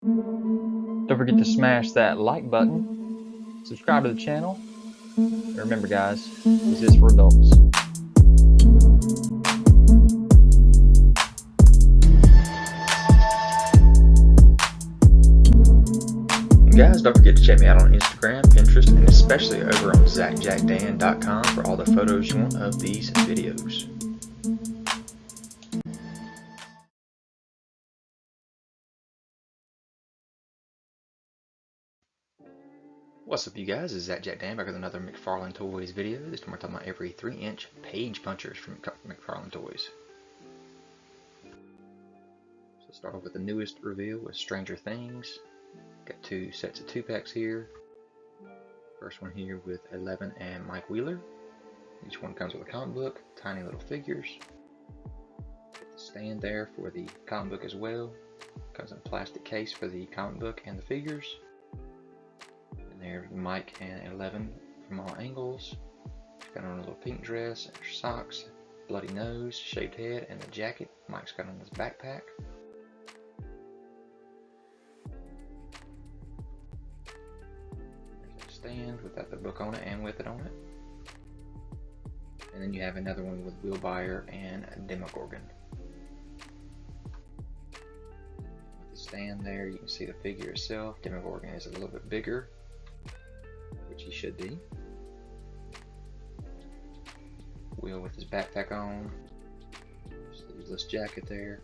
Don't forget to smash that like button, subscribe to the channel, and remember guys, this is for adults. Guys, don't forget to check me out on Instagram, Pinterest, and especially over on ZacJacDan.com for all the photos you want of these videos. What's up you guys, this is ZacJacDan back with another McFarlane Toys video. This time we're talking about every 3-inch page punchers from McFarlane Toys. So start off with the newest reveal with Stranger Things. Got two sets of 2-packs here. First one here with 11 and Mike Wheeler. Each one comes with a comic book, tiny little figures. Got the stand there for the comic book as well. Comes in a plastic case for the comic book and the figures. And there's Mike and 11 from all angles. Got on a little pink dress, socks, bloody nose, shaved head, and the jacket. Mike's got on his backpack. Stand without the book on it and with it on it. And then you have another one with Will Byer and Demogorgon. With the stand there, you can see the figure itself. Demogorgon is a little bit bigger, which he should be. Will with his backpack on, sleeveless jacket there.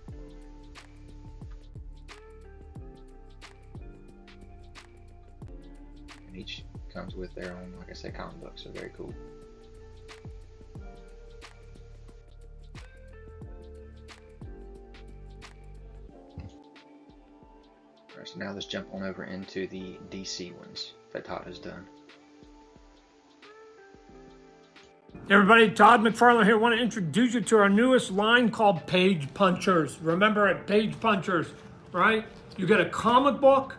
And each comes with their own, like I say, comic book, so very cool. Alright, so now let's jump on over into the DC ones that Todd has done. Hey everybody, Todd McFarlane here. I want to introduce you to our newest line called Page Punchers. Remember at Page Punchers, right? You get a comic book,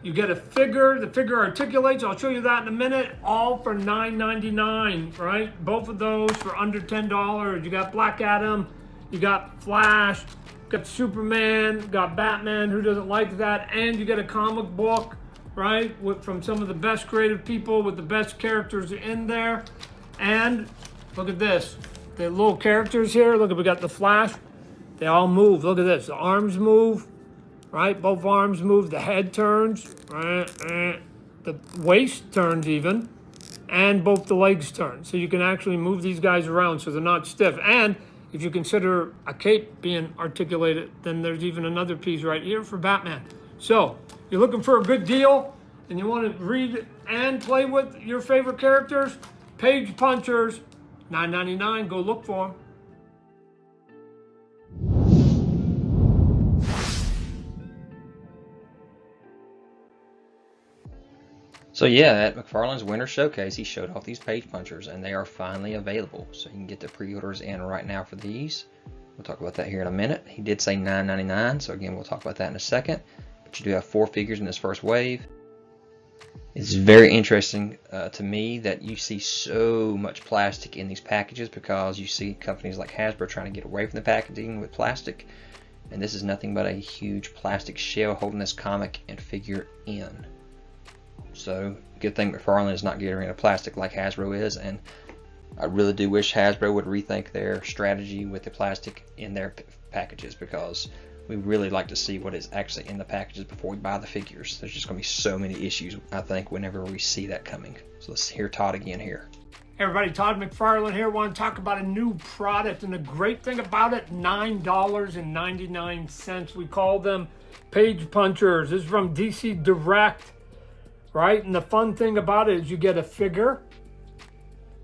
you get a figure, the figure articulates, I'll show you that in a minute, all for $9.99, right? Both of those for under $10. You got Black Adam, you got Flash, you got Superman, you got Batman, who doesn't like that, and you get a comic book, right? From some of the best creative people with the best characters in there. And look at this, the little characters here, look, we got the Flash, they all move, look at this, the arms move. Right, both arms move, the head turns, right, the waist turns even, and both the legs turn. So you can actually move these guys around so they're not stiff. And if you consider a cape being articulated, then there's even another piece right here for Batman. So you're looking for a good deal and you want to read and play with your favorite characters, Page Punchers, $9.99, go look for them. So yeah, at McFarlane's Winter Showcase, he showed off these page punchers, and they are finally available. So you can get the pre-orders in right now for these. We'll talk about that here in a minute. He did say $9.99, so again, we'll talk about that in a second. But you do have 4 figures in this first wave. It's very interesting to me that you see so much plastic in these packages, because you see companies like Hasbro trying to get away from the packaging with plastic. And this is nothing but a huge plastic shell holding this comic and figure in. So good thing McFarlane is not getting rid of plastic like Hasbro is, and I really do wish Hasbro would rethink their strategy with the plastic in their packages, because we really like to see what is actually in the packages before we buy the figures. There's just going to be so many issues, I think, whenever we see that coming. So let's hear Todd again here. Hey everybody, Todd McFarlane here. I want to talk about a new product, and the great thing about it, $9.99. We call them Page Punchers. This is from DC Direct. Right, and the fun thing about it is you get a figure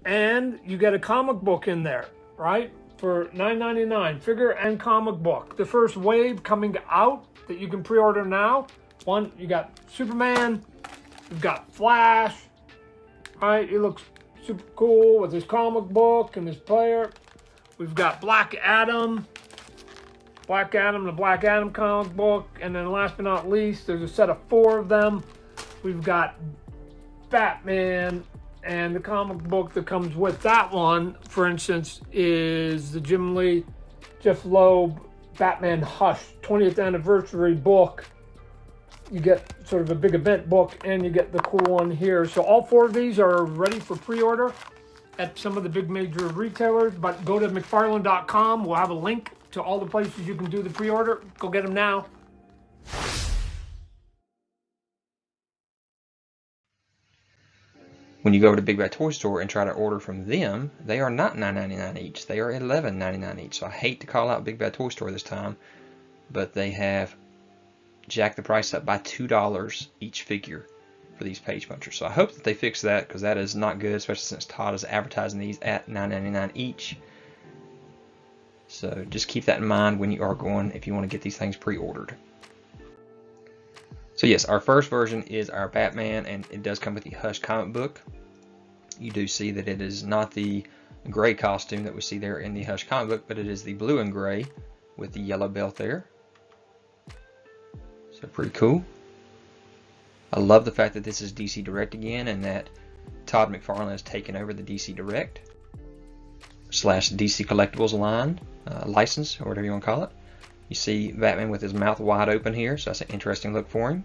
and you get a comic book in there, right? For $9.99, figure and comic book. The first wave coming out that you can pre-order now. One, you got Superman, you've got Flash, right? He looks super cool with his comic book and his player. We've got Black Adam, the Black Adam comic book, and then last but not least, there's a set of 4 of them. We've got Batman, and the comic book that comes with that one, for instance, is the Jim Lee, Jeff Loeb Batman Hush 20th anniversary book you get sort of a big event book, and you get the cool one here. So all 4 of these are ready for pre-order at some of the big major retailers, but go to McFarlane.com. We'll have a link to all the places you can do the pre-order. Go get them now. When you go to Big Bad Toy Store and try to order from them, they are not $9.99 each. They are $11.99 each. So I hate to call out Big Bad Toy Store this time, but they have jacked the price up by $2 each figure for these page punchers. So I hope that they fix that, because that is not good, especially since Todd is advertising these at $9.99 each. So just keep that in mind when you are going, if you want to get these things pre-ordered. So yes, our first version is our Batman, and it does come with the Hush comic book. You do see that it is not the gray costume that we see there in the Hush comic book, but it is the blue and gray with the yellow belt there. So pretty cool. I love the fact that this is DC Direct again, and that Todd McFarlane has taken over the DC Direct / DC Collectibles line, license, or whatever you want to call it. You see Batman with his mouth wide open here, so that's an interesting look for him.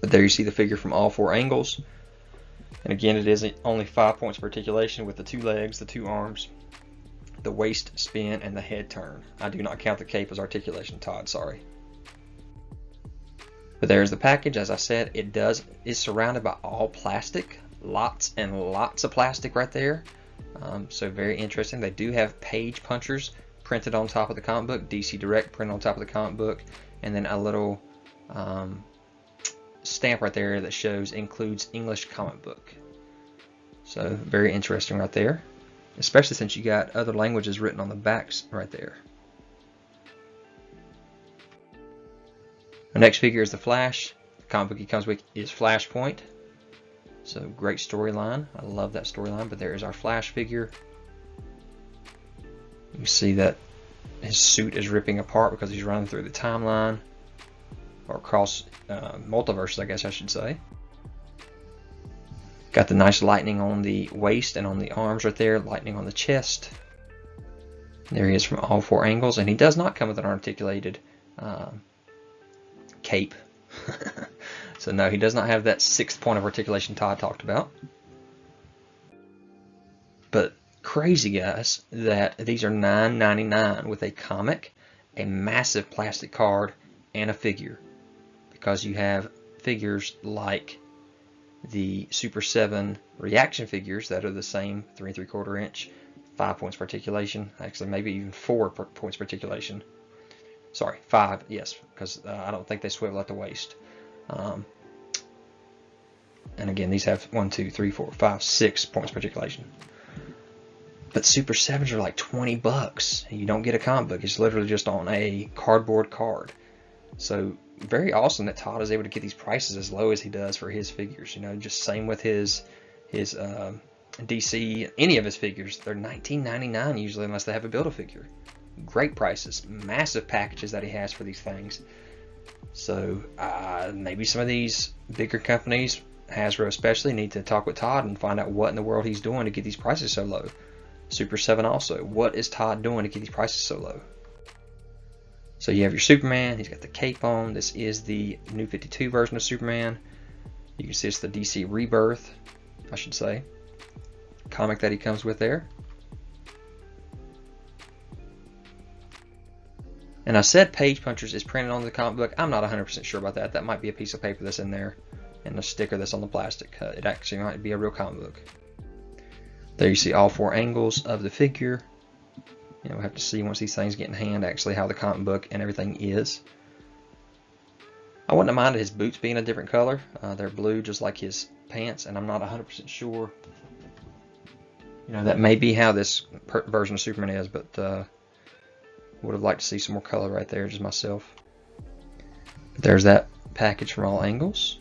But there you see the figure from all 4 angles. And again, it is only 5 points of articulation with the 2 legs, the 2 arms, the waist spin, and the head turn. I do not count the cape as articulation, Todd, sorry. But there's the package. As I said, it is surrounded by all plastic. Lots and lots of plastic right there. So very interesting. They do have page punchers printed on top of the comic book, DC Direct printed on top of the comic book, and then a little stamp right there that shows includes English comic book. So very interesting right there, especially since you got other languages written on the backs right there. The next figure is the Flash. The comic book he comes with is Flashpoint. So great storyline. I love that storyline. But there is our Flash figure. You see that his suit is ripping apart because he's running through the timeline, or across multiverses, I guess I should say. Got the nice lightning on the waist and on the arms right there, lightning on the chest. There he is from all 4 angles, and he does not come with an articulated cape. So no, he does not have that 6th point of articulation Todd talked about. But crazy, guys, that these are $9.99 with a comic, a massive plastic card, and a figure. Because you have figures like the Super 7 reaction figures that are the same 3 3/4 inch, 5 points per articulation, actually maybe even 4 points per articulation. Sorry, 5, yes, because I don't think they swivel at the waist. And again, these have 1, 2, 3, 4, 5, 6 points per articulation. But Super 7s are like $20. You don't get a comic book. It's literally just on a cardboard card. So very awesome that Todd is able to get these prices as low as he does for his figures. You know, just same with his DC, any of his figures. They're $19.99 usually, unless they have a Build-A-Figure. Great prices, massive packages that he has for these things. So maybe some of these bigger companies, Hasbro especially, need to talk with Todd and find out what in the world he's doing to get these prices so low. Super 7 also, what is Todd doing to get these prices so low? So you have your Superman, he's got the cape on. This is the New 52 version of Superman. You can see it's the DC Rebirth, I should say, comic that he comes with there. And I said Page Punchers is printed on the comic book. I'm not 100% sure about that. That might be a piece of paper that's in there and a sticker that's on the plastic. It actually might be a real comic book. There you see all 4 angles of the figure. You know, we'll have to see once these things get in hand actually how the comic book and everything is. I wouldn't have minded his boots being a different color. They're blue just like his pants, and I'm not 100% sure. You know, that may be how this version of Superman is, but would have liked to see some more color right there, just myself. But there's that package from all angles.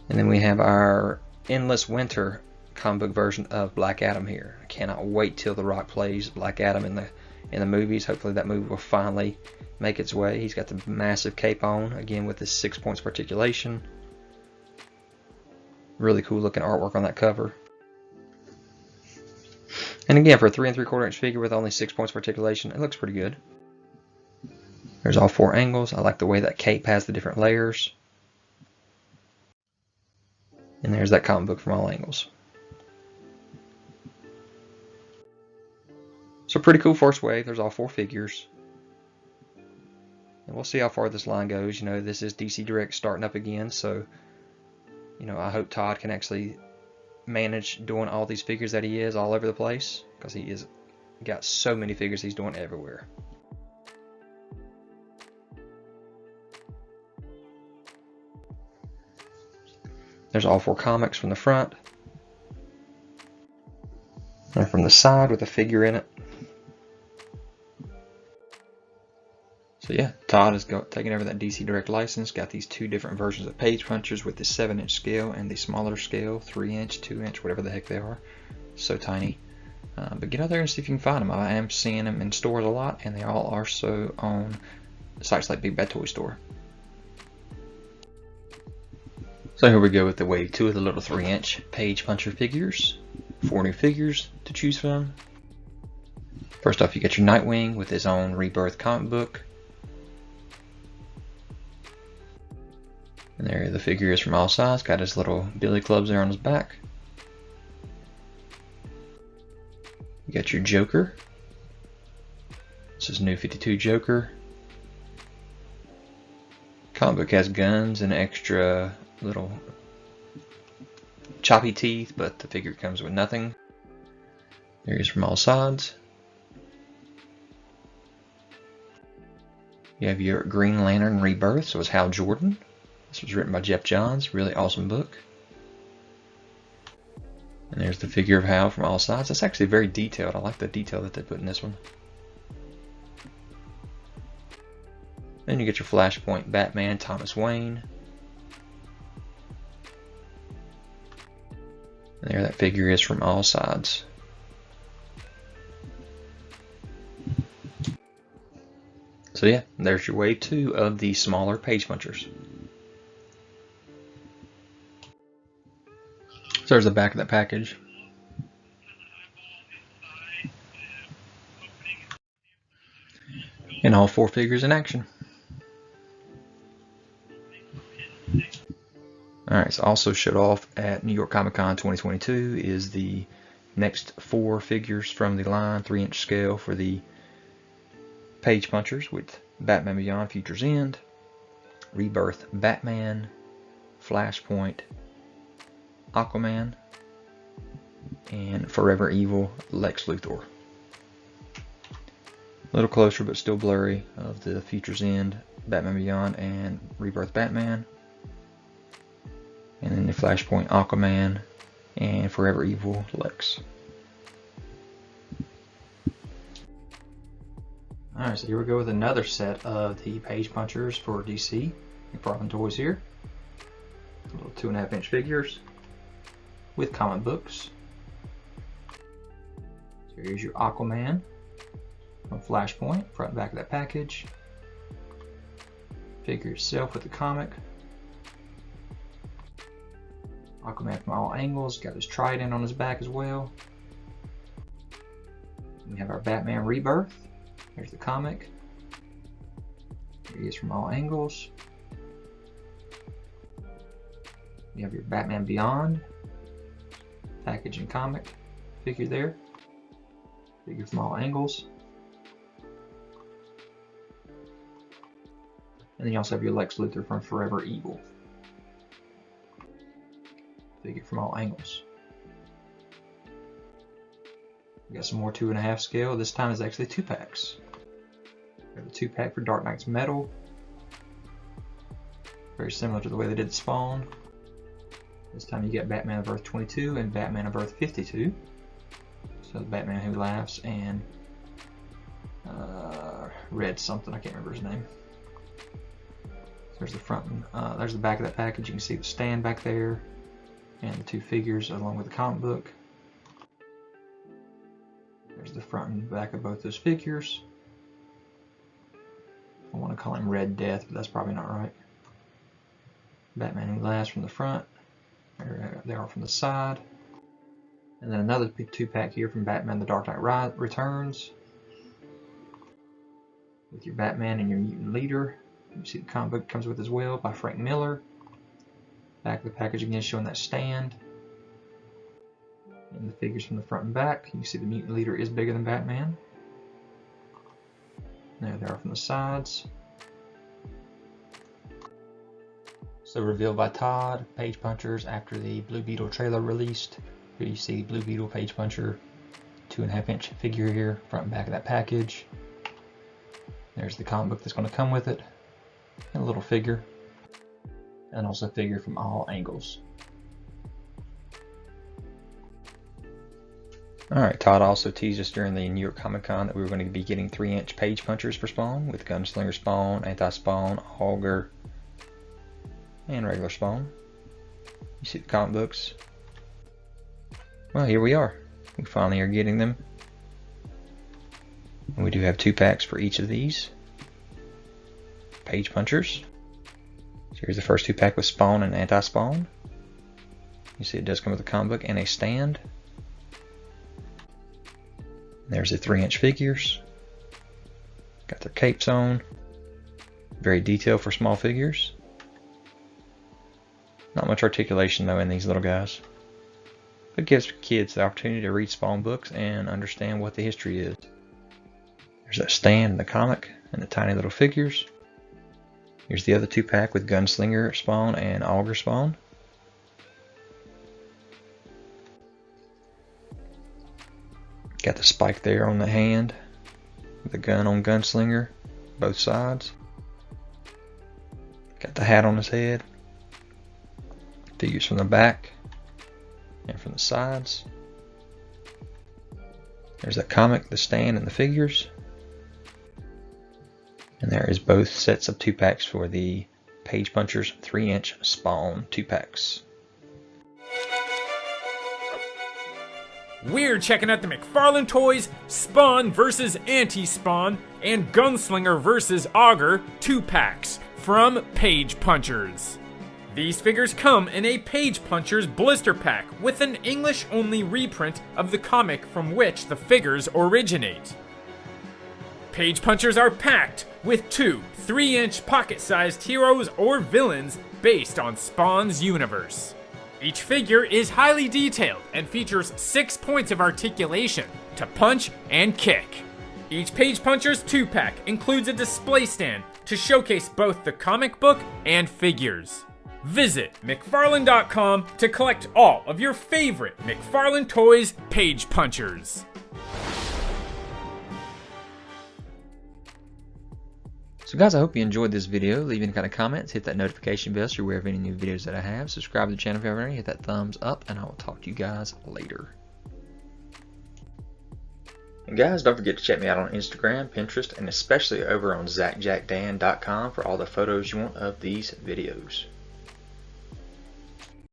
And then we have our Endless Winter comic book version of Black Adam here. I cannot wait till The Rock plays Black Adam in the movies. Hopefully that movie will finally make its way. He's got the massive cape on, again with his 6 points of articulation. Really cool looking artwork on that cover. And again, for a 3 3/4 inch figure with only 6 points of articulation, it looks pretty good. There's all 4 angles. I like the way that cape has the different layers. And there's that comic book from all angles. So pretty cool first wave. There's all 4 figures. And we'll see how far this line goes. You know, this is DC Direct starting up again, so you know, I hope Todd can actually manage doing all these figures that he is all over the place, because he is got so many figures he's doing everywhere. There's all 4 comics from the front and from the side with a figure in it. So yeah, Todd has taken over that DC Direct license, got these 2 different versions of Page Punchers with the 7-inch scale and the smaller scale, 3-inch, 2-inch, whatever the heck they are. So tiny. But get out there and see if you can find them. I am seeing them in stores a lot, and they all are so on sites like Big Bad Toy Store. So here we go with the wave 2 of the little 3-inch Page Puncher figures. 4 new figures to choose from. First off, you got your Nightwing with his own Rebirth comic book. And there the figure is from all sides. Got his little billy clubs there on his back. You got your Joker. This is New 52 Joker. Comic book has guns and extra little choppy teeth, but the figure comes with nothing. There he is from all sides. You have your Green Lantern Rebirth, so it's Hal Jordan. This was written by Jeff Johns, really awesome book. And there's the figure of Hal from all sides. It's actually very detailed. I like the detail that they put in this one. Then you get your Flashpoint Batman, Thomas Wayne. And there that figure is from all sides. So yeah, there's your wave 2 of the smaller Page Punchers. So there's the back of that package. And all 4 figures in action. Alright, so also showed off at New York Comic Con 2022 is the next 4 figures from the line, 3-inch scale for the Page Punchers with Batman Beyond Future's End, Rebirth Batman, Flashpoint Aquaman, and Forever Evil Lex Luthor. A little closer but still blurry of the Future's End, Batman Beyond, and Rebirth Batman. And then the Flashpoint Aquaman and Forever Evil Lex. Alright, so here we go with another set of the Page Punchers for DC. McFarlane Toys here. Little 2.5-inch figures with comic books. So here's your Aquaman from Flashpoint, front and back of that package. Figure itself with the comic. Aquaman from all angles, got his trident on his back as well. We have our Batman Rebirth. There's the comic. Here he is from all angles. You have your Batman Beyond package and comic figure there. Figure from all angles. And then you also have your Lex Luthor from Forever Evil. Figure from all angles. We got some more 2.5 scale. This time is actually 2 packs. We have a 2-pack for Dark Knight's Metal. Very similar to the way they did Spawn. This time you get Batman of Earth 22 and Batman of Earth 52. So the Batman Who Laughs and Red something, I can't remember his name. There's the front and there's the back of that package. You can see the stand back there and the 2 figures along with the comic book. There's the front and back of both those figures. I want to call him Red Death, but that's probably not right. Batman Who Laughs from the front. There they are from the side. And then another 2-pack here from Batman The Dark Knight Returns. with your Batman and your mutant leader. You see the comic book comes with as well by Frank Miller. Back of the package again showing that stand. And the figures from the front and back. You see the mutant leader is bigger than Batman. There they are from the sides. So revealed by Todd, Page Punchers after the Blue Beetle trailer released. Here you see Blue Beetle Page Puncher, 2.5-inch figure here, front and back of that package. There's the comic book that's going to come with it, and a little figure, and also a figure from all angles. Alright, Todd also teased us during the New York Comic Con that we were going to be getting 3-inch Page Punchers for Spawn, with Gunslinger Spawn, Anti-Spawn, Augur, and regular Spawn. You see the comic books. Well, here we are. We finally are getting them. And we do have 2 packs for each of these Page Punchers. So here's the first 2-pack with Spawn and Anti-Spawn. You see it does come with a comic book and a stand. There's the 3-inch figures. Got their capes on. Very detailed for small figures. Not much articulation though in these little guys. But it gives kids the opportunity to read Spawn books and understand what the history is. There's that stand and the comic and the tiny little figures. Here's the other 2-pack with Gunslinger Spawn and Augur Spawn. Got the spike there on the hand, the gun on Gunslinger, both sides. Got the hat on his head. Figures from the back and from the sides. There's that comic, the stand, and the figures. And there is both sets of 2-packs for the Page Punchers 3-inch Spawn 2-packs. We're checking out the McFarlane toys, Spawn vs. Anti-Spawn, and Gunslinger vs. Augur 2-packs from Page Punchers. These figures come in a Page Punchers blister pack with an English-only reprint of the comic from which the figures originate. Page Punchers are packed with 2 3-inch pocket-sized heroes or villains based on Spawn's universe. Each figure is highly detailed and features 6 points of articulation to punch and kick. Each Page Punchers 2-pack includes a display stand to showcase both the comic book and figures. Visit McFarlane.com to collect all of your favorite McFarlane Toys Page Punchers. So guys, I hope you enjoyed this video. Leave any kind of comments, hit that notification bell so you're aware of any new videos that I have. Subscribe to the channel if you haven't already, hit that thumbs up, and I will talk to you guys later. And guys, don't forget to check me out on Instagram, Pinterest, and especially over on ZacJacDan.com for all the photos you want of these videos.